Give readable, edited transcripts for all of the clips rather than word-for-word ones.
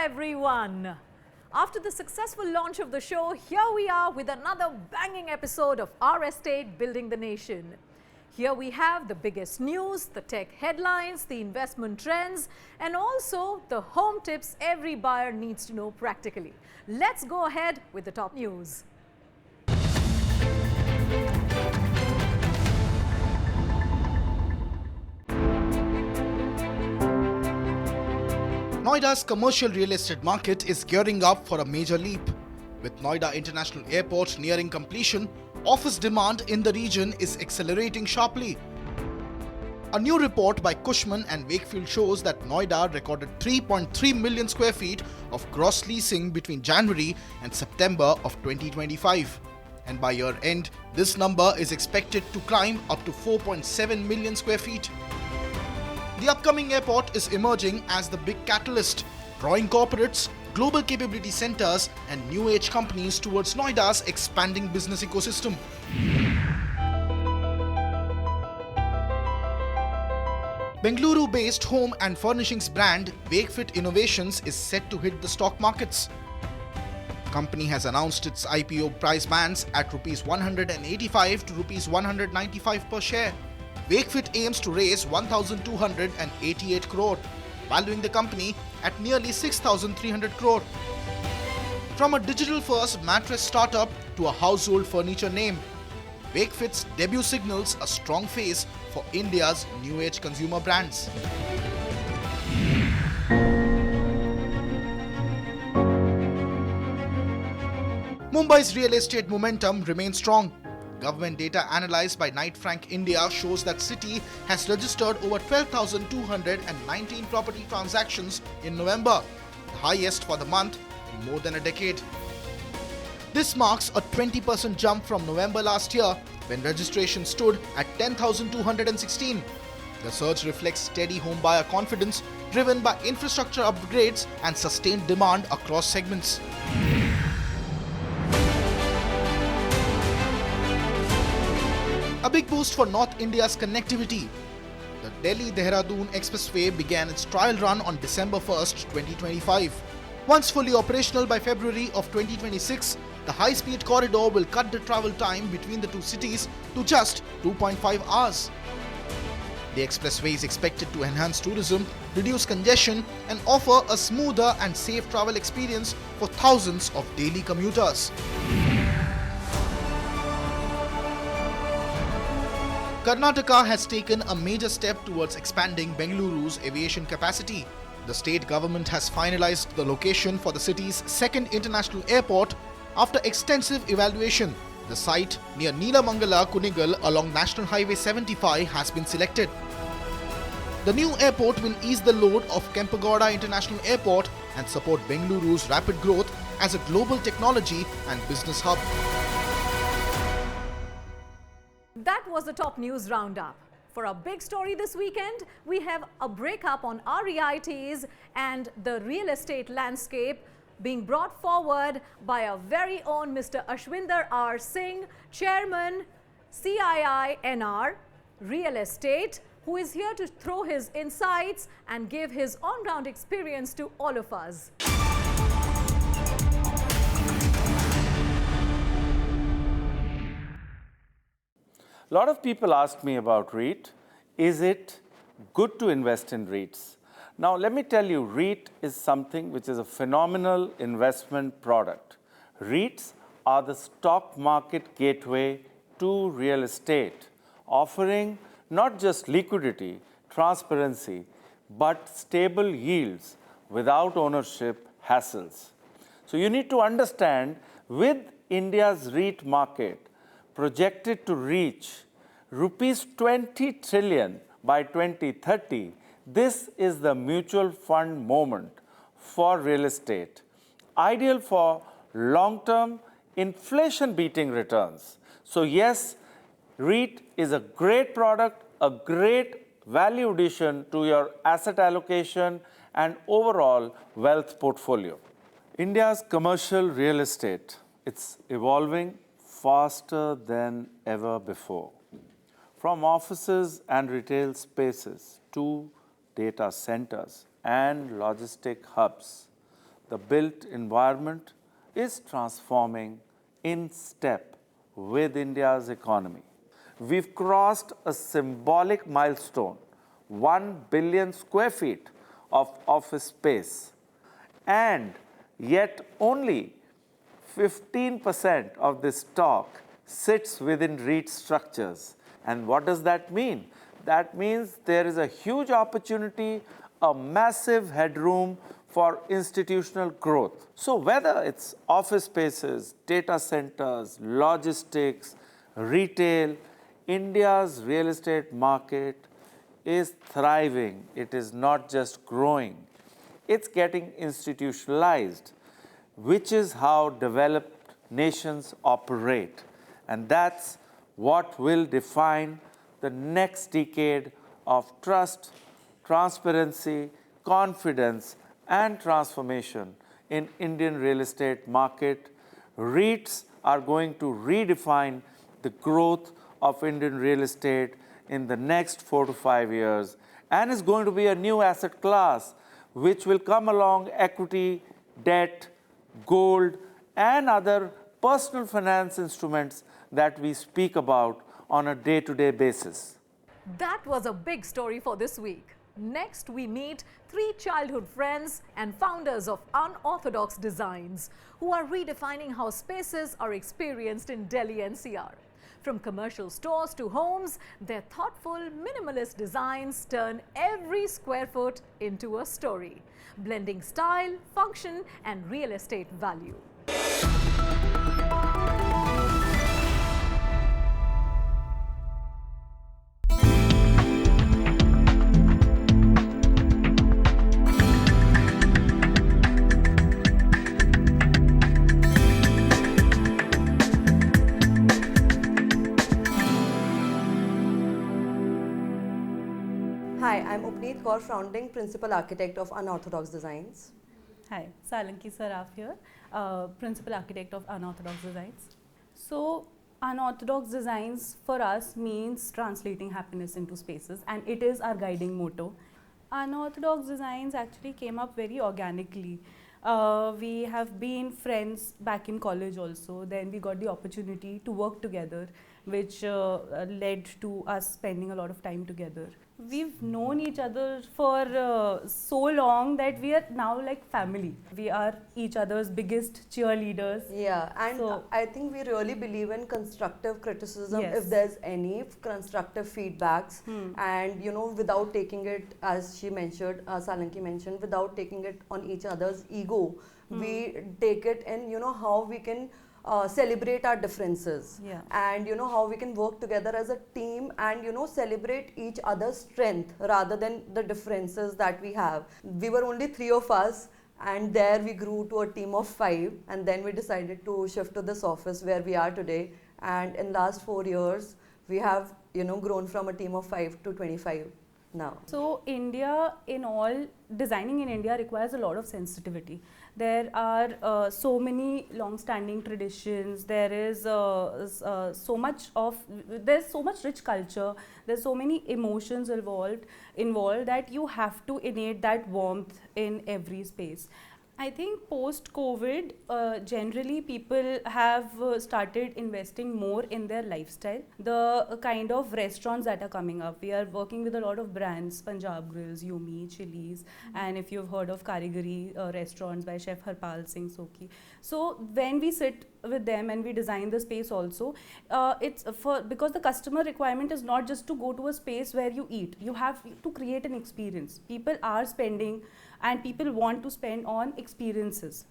everyone. After the successful launch of the show, here we are with another banging episode of R.Estate Building the Nation. Here we have the biggest news, the tech headlines, the investment trends, and also the home tips every buyer needs to know practically. Let's go ahead with the top news. Noida's commercial real estate market is gearing up for a major leap. With Noida International Airport nearing completion, office demand in the region is accelerating sharply. A new report by Cushman & Wakefield shows that Noida recorded 3.3 million square feet of gross leasing between January and September of 2025. And by year end, this number is expected to climb up to 4.7 million square feet. The upcoming airport is emerging as the big catalyst, drawing corporates, global capability centers, and new age companies towards Noida's expanding business ecosystem. Bengaluru-based home and furnishings brand Wakefit Innovations is set to hit the stock markets. The company has announced its IPO price bands at Rs 185 to Rs 195 per share. Wakefit aims to raise 1,288 crore, valuing the company at nearly 6,300 crore. From a digital-first mattress startup to a household furniture name, Wakefit's debut signals a strong face for India's new-age consumer brands. Mumbai's real estate momentum remains strong. Government data analyzed by Knight Frank India shows that city has registered over 12,219 property transactions in November, the highest for the month in more than a decade. This marks a 20% jump from November last year, when registration stood at 10,216. The surge reflects steady homebuyer confidence driven by infrastructure upgrades and sustained demand across segments. A big boost for North India's connectivity. The Delhi-Dehradun Expressway began its trial run on December 1st, 2025. Once fully operational by February of 2026, the high-speed corridor will cut the travel time between the two cities to just 2.5 hours. The expressway is expected to enhance tourism, reduce congestion, and offer a smoother and safe travel experience for thousands of daily commuters. Karnataka has taken a major step towards expanding Bengaluru's aviation capacity. The state government has finalized the location for the city's second international airport after extensive evaluation. The site near Neelamangala, Kunigal along National Highway 75 has been selected. The new airport will ease the load of Kempegowda International Airport and support Bengaluru's rapid growth as a global technology and business hub. That was the top news roundup. For our big story this weekend, we have a breakup on REITs and the real estate landscape being brought forward by our very own Mr. Ashwinder R Singh, Chairman, CII-NR, Real Estate, who is here to throw his insights and give his on-ground experience to all of us. A lot of people ask me about REIT. Is it good to invest in REITs? Now, let me tell you, REIT is something which is a phenomenal investment product. REITs are the stock market gateway to real estate, offering not just liquidity, transparency, but stable yields without ownership hassles. So you need to understand, with India's REIT market projected to reach rupees 20 trillion by 2030, this is the mutual fund moment for real estate, ideal for long-term inflation-beating returns. So yes, REIT is a great product, a great value addition to your asset allocation and overall wealth portfolio. India's commercial real estate, it's evolving faster than ever before. From offices and retail spaces to data centers and logistic hubs, the built environment is transforming in step with India's economy. We've crossed a symbolic milestone, 1 billion square feet of office space, and yet only 15% of this stock sits within REIT structures. And what does that mean? That means there is a huge opportunity, a massive headroom for institutional growth. So whether it's office spaces, data centers, logistics, retail, India's real estate market is thriving. It is not just growing. It's getting institutionalized, which is how developed nations operate. And that's what will define the next decade of trust, transparency, confidence, and transformation in Indian real estate market. REITs are going to redefine the growth of Indian real estate in the next 4 to 5 years, and is going to be a new asset class which will come along equity, debt, gold, and other personal finance instruments that we speak about on a day-to-day basis. That was a big story for this week. Next, we meet 3 childhood friends and founders of Unorthodox Designs who are redefining how spaces are experienced in Delhi-NCR. From commercial stores to homes, their thoughtful, minimalist designs turn every square foot into a story, blending style, function, and real estate value. Founding Principal Architect of Unorthodox Designs. Hi, Salanki Saraf here, Principal Architect of Unorthodox Designs. So, Unorthodox Designs for us means translating happiness into spaces, and it is our guiding motto. Unorthodox Designs actually came up very organically. We have been friends back in college also. Then we got the opportunity to work together, which led to us spending a lot of time together. We've known each other for so long that we are now like family. We are each other's biggest cheerleaders. Yeah, and so, I think we really believe in constructive criticism. Yes. If there's any constructive feedbacks, and without taking it, as she mentioned, Salanki mentioned, without taking it on each other's ego, we take it in how we can celebrate our differences, and how we can work together as a team and celebrate each other's strength rather than the differences that we have. We were only 3 of us, and there we grew to a team of 5, and then we decided to shift to this office where we are today. And in last 4 years we have grown from a team of 5 to 25 now. So India, in all, designing in India requires a lot of sensitivity. There are so many long-standing traditions. There is so much rich culture. There's so many emotions involved that you have to innate that warmth in every space. I think post-COVID, generally people have started investing more in their lifestyle. The kind of restaurants that are coming up, we are working with a lot of brands, Punjab Grills, Yumi, Chili's, and if you've heard of Karigari restaurants by Chef Harpal Singh Soki. So when we sit with them and we design the space also, because the customer requirement is not just to go to a space where you eat. You have to create an experience. People are spending, and people want to spend on experiences.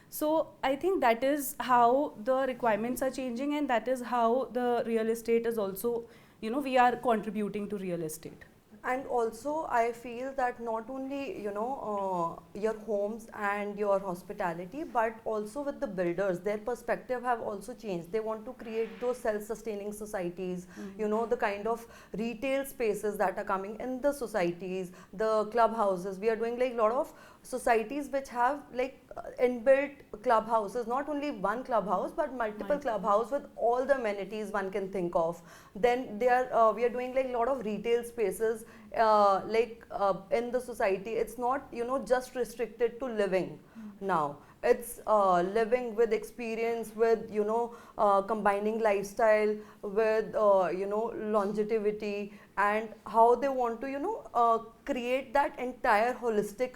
So I think that is how the requirements are changing, and that is how the real estate is also, we are contributing to real estate. And also I feel that not only your homes and your hospitality, but also with the builders, their perspective have also changed. They want to create those self-sustaining societies, the kind of retail spaces that are coming in the societies, the clubhouses. We are doing like a lot of societies which have like inbuilt clubhouses, not only one clubhouse but multiple clubhouse with all the amenities one can think of. Then we are doing like a lot of retail spaces in the society. It's not, you know, just restricted to living now. It's living with experience, with, you know, combining lifestyle with, you know, longevity, and how they want to, you know, create that entire holistic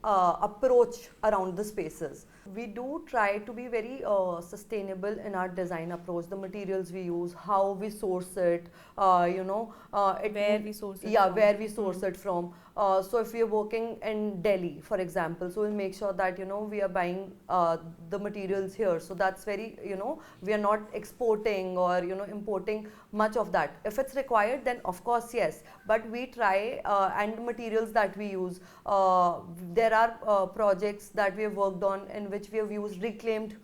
approach around the spaces. We do try to be very sustainable in our design approach, the materials we use, how we source it, you know, where we source it from. where we source it from. So if we are working in Delhi, for example, so we'll make sure that, you know, we are buying the materials here. So that's very, you know, we are not exporting or, you know, importing much of that. If it's required, then of course, yes. But we try, and the materials that we use, there are projects that we have worked on in which we have used reclaimed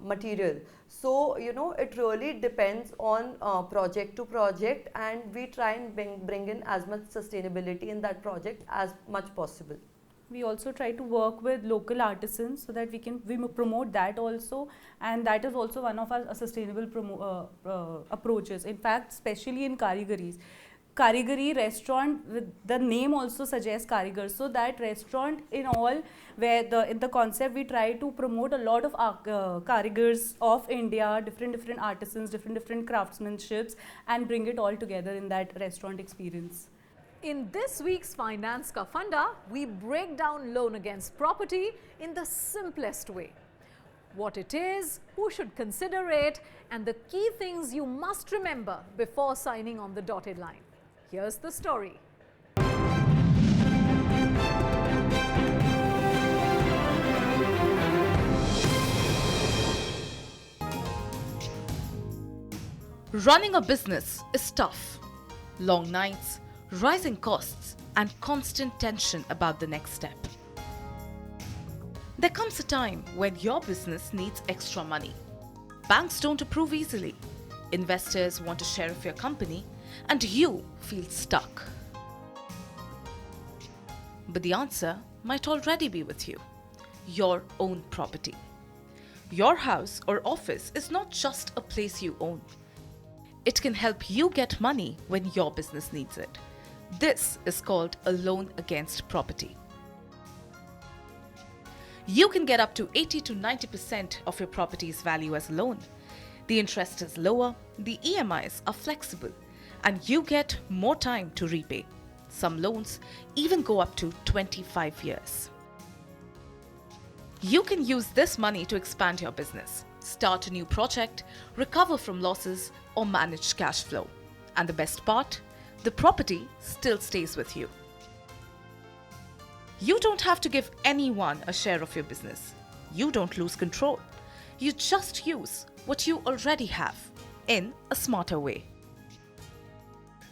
material. So, you know, it really depends on project to project, and we try and bring in as much sustainability in that project as much possible. We also try to work with local artisans so that we promote that also, and that is also one of our sustainable approaches. In fact, especially in Karigari restaurant, with the name also suggests Karigar, so that restaurant in all, where in the concept we try to promote a lot of Karigars of India, different artisans, different craftsmanships, and bring it all together in that restaurant experience. In this week's Finance Ka Funda, we break down loan against property in the simplest way. What it is, who should consider it, and the key things you must remember before signing on the dotted line. Here's the story. Running a business is tough. Long nights, rising costs, and constant tension about the next step. There comes a time when your business needs extra money. Banks don't approve easily. Investors want a share of your company, and you feel stuck. But the answer might already be with you: your own property. Your house or office is not just a place you own. It can help you get money when your business needs it. This is called a loan against property. You can get up to 80 to 90% of your property's value as a loan. The interest is lower, the EMIs are flexible, and you get more time to repay. Some loans even go up to 25 years. You can use this money to expand your business, start a new project, recover from losses, or manage cash flow. And the best part? The property still stays with you. You don't have to give anyone a share of your business. You don't lose control. You just use what you already have in a smarter way.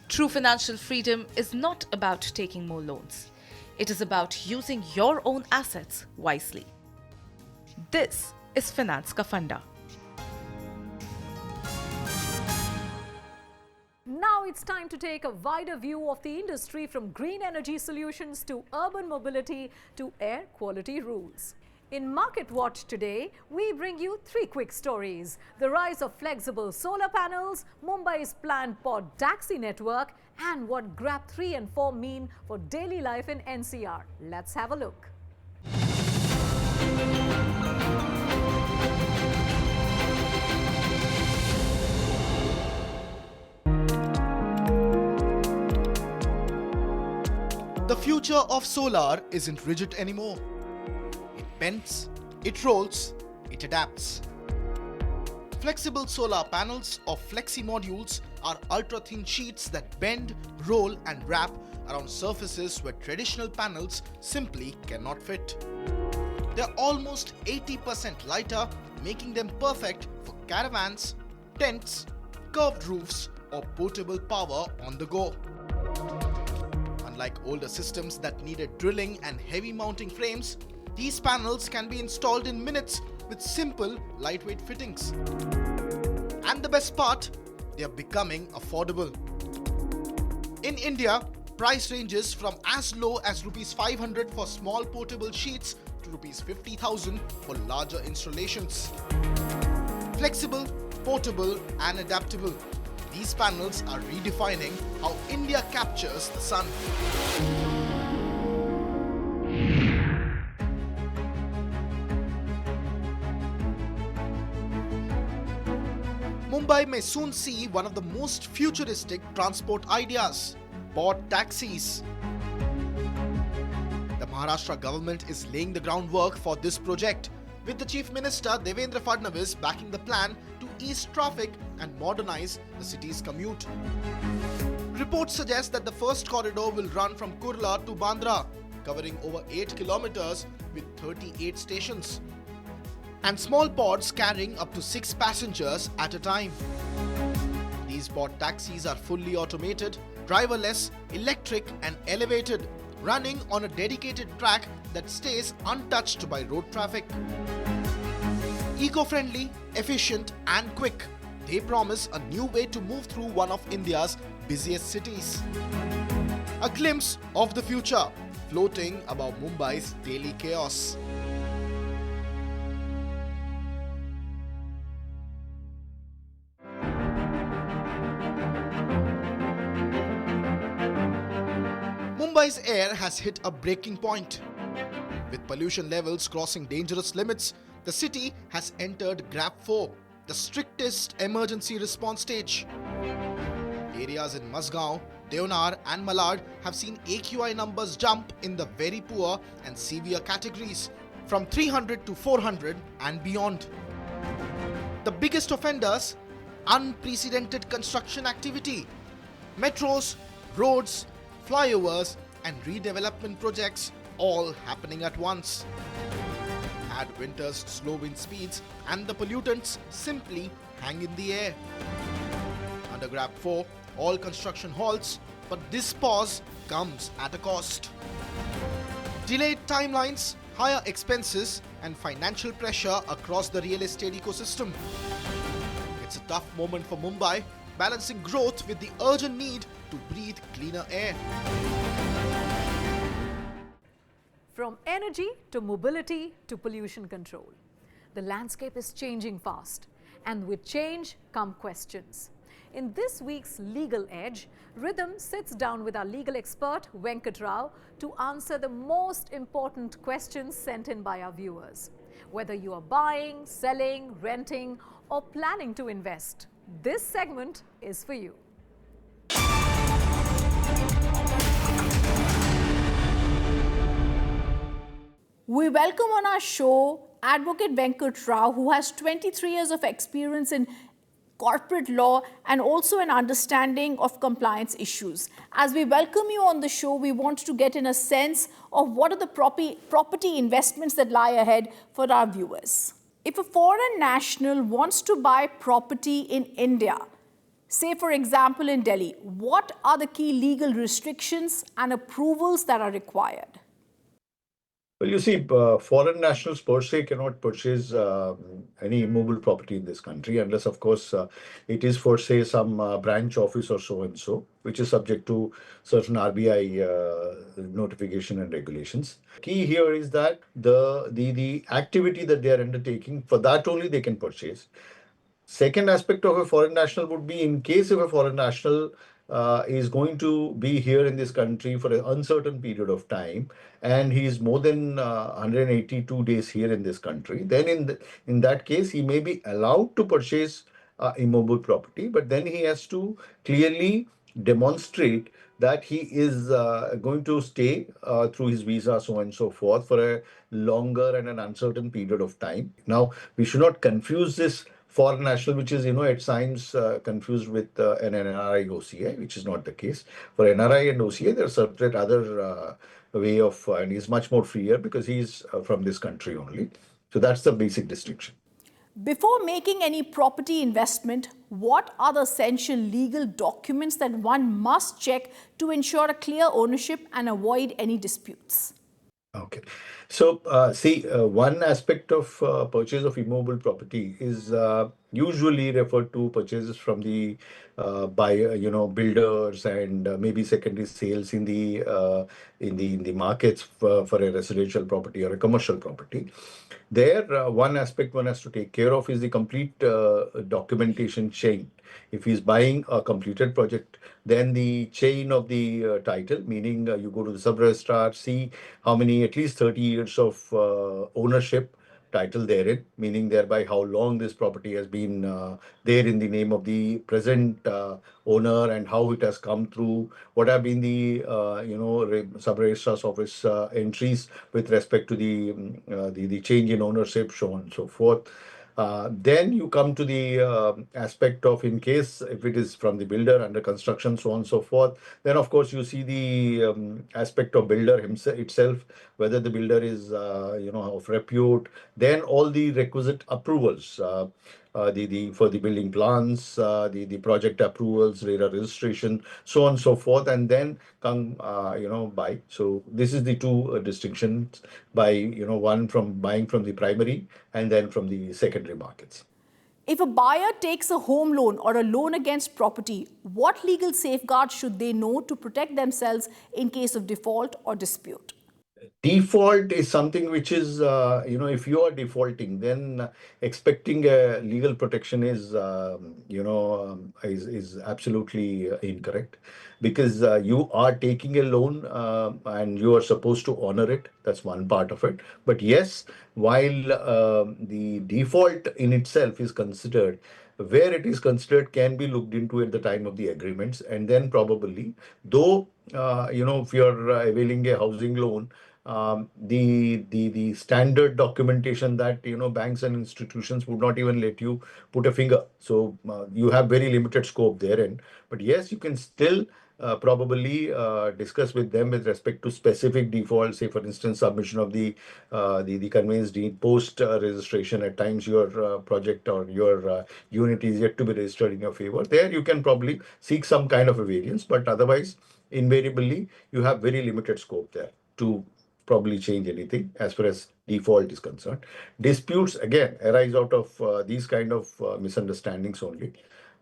True financial freedom is not about taking more loans. It is about using your own assets wisely. This is Finance Ka Funda. Now it's time to take a wider view of the industry, from green energy solutions to urban mobility to air quality rules. In Market Watch today, we bring you 3 quick stories: the rise of flexible solar panels, Mumbai's planned pod taxi network, and what Grab 3 and 4 mean for daily life in NCR. Let's have a look. The future of solar isn't rigid anymore. It bends, it rolls, it adapts. Flexible solar panels or flexi modules are ultra-thin sheets that bend, roll and wrap around surfaces where traditional panels simply cannot fit. They're almost 80% lighter, making them perfect for caravans, tents, curved roofs, or portable power on the go. Unlike older systems that needed drilling and heavy mounting frames, these panels can be installed in minutes with simple, lightweight fittings. And the best part, they are becoming affordable. In India, Price ranges from as low as rupees 500 for small portable sheets to rupees 50,000 for larger installations. Flexible, portable and adaptable, these panels are redefining how India captures the sun. Mumbai may soon see one of the most futuristic transport ideas, bought taxis. The Maharashtra government is laying the groundwork for this project, with the Chief Minister Devendra Fadnavis backing the plan to ease traffic and modernize the city's commute. Reports suggest that the first corridor will run from Kurla to Bandra, covering over 8 kilometers with 38 stations, and small pods carrying up to 6 passengers at a time. These pod taxis are fully automated, driverless, electric and elevated, running on a dedicated track that stays untouched by road traffic. Eco-friendly, efficient and quick, they promise a new way to move through one of India's busiest cities. A glimpse of the future floating above Mumbai's daily chaos. Mumbai's air has hit a breaking point. With pollution levels crossing dangerous limits, the city has entered GRAP 4, the strictest emergency response stage. Areas in Mazgaon, Deonar and Malad have seen AQI numbers jump in the very poor and severe categories, from 300 to 400 and beyond. The biggest offenders: unprecedented construction activity. Metros, roads, flyovers and redevelopment projects all happening at once. Add winter's slow wind speeds and the pollutants simply hang in the air. Under GRAP 4, all construction halts, but this pause comes at a cost. Delayed timelines, higher expenses and financial pressure across the real estate ecosystem. It's a tough moment for Mumbai, balancing growth with the urgent need to breathe cleaner air. From energy to mobility to pollution control, the landscape is changing fast, and with change come questions. In this week's Legal Edge, Rhythm sits down with our legal expert Venkat to answer the most important questions sent in by our viewers. Whether you are buying, selling, renting or planning to invest, this segment is for you. We welcome on our show Advocate Venkat Rao, who has 23 years of experience in corporate law and also an understanding of compliance issues. As we welcome you on the show, we want to get in a sense of what are the property investments that lie ahead for our viewers. If a foreign national wants to buy property in India, say for example in Delhi, what are the key legal restrictions and approvals that are required? Well, you see, foreign nationals per se cannot purchase any immovable property in this country unless, of course, it is for, say, some branch office or so and so, which is subject to certain RBI notification and regulations. Key here is that the activity that they are undertaking, for that only they can purchase. Second aspect of a foreign national would be in case if a foreign national is going to be here in this country for an uncertain period of time and he is more than 182 days here in this country, then in that case he may be allowed to purchase immobile property, but then he has to clearly demonstrate that he is going to stay through his visa, so on and so forth, for a longer and an uncertain period of time. Now, we should not confuse this foreign national, which is, at times confused with an NRI OCI, which is not the case. For NRI and OCI, there are certain other way of, and he's much more freer because he's from this country only. So that's the basic distinction. Before making any property investment, what are the essential legal documents that one must check to ensure a clear ownership and avoid any disputes? Okay. So, one aspect of purchase of immobile property is usually refer to purchases from the buyer, builders, and maybe secondary sales in the markets for a residential property or a commercial property. There, one aspect one has to take care of is the complete documentation chain. If he's buying a completed project, then the chain of the title, meaning you go to the sub-registrar, see how many, at least 30 years of ownership title therein, meaning thereby how long this property has been there in the name of the present owner, and how it has come through, what have been the sub-registrar's office entries with respect to the change in ownership, so on and so forth. Then you come to the aspect of, in case if it is from the builder under construction, so on and so forth. Then of course you see the aspect of builder himself itself, whether the builder is of repute. Then all the requisite approvals, the for the building plans, the project approvals, RERA registration, so on and so forth, and then come buy. So this is the two distinctions, by one from buying from the primary and then from the secondary markets. If a buyer takes a home loan or a loan against property, what legal safeguards should they know to protect themselves in case of default or dispute? Default is something which is, if you are defaulting, then expecting a legal protection is, is absolutely incorrect, because you are taking a loan and you are supposed to honor it. That's one part of it. But yes, while the default in itself is considered, where it is considered can be looked into at the time of the agreements, and then probably, though, if you're availing a housing loan, the standard documentation that banks and institutions would not even let you put a finger. So you have very limited scope therein. But yes, you can still probably discuss with them with respect to specific defaults. Say, for instance, submission of the conveyance deed post registration. At times, your project or your unit is yet to be registered in your favor. There, you can probably seek some kind of a variance. But otherwise, invariably, you have very limited scope there to probably change anything as far as default is concerned. Disputes again arise out of these kind of misunderstandings only.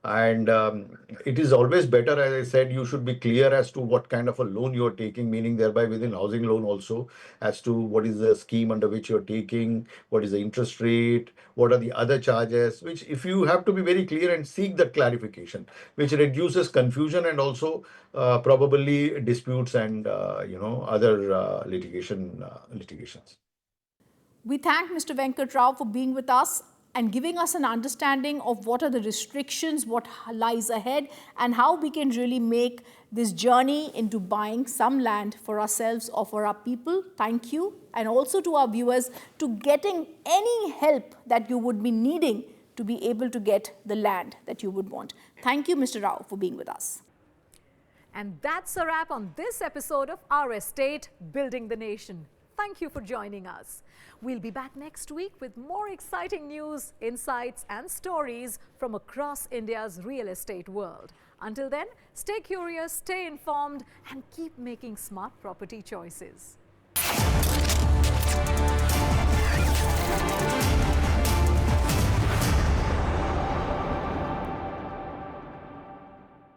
And it is always better, as I said, you should be clear as to what kind of a loan you're taking, meaning thereby within housing loan also, as to what is the scheme under which you're taking, what is the interest rate, what are the other charges, which if you have to be very clear and seek that clarification, which reduces confusion and also probably disputes and, other litigations. We thank Mr. Venkat Rao for being with us and giving us an understanding of what are the restrictions, what lies ahead, and how we can really make this journey into buying some land for ourselves or for our people. Thank you. And also to our viewers, to getting any help that you would be needing to be able to get the land that you would want. Thank you, Mr. Rao, for being with us. And that's a wrap on this episode of R.Estate, Building the Nation. Thank you for joining us. We'll be back next week with more exciting news, insights and stories from across India's real estate world. Until then, stay curious, stay informed and keep making smart property choices.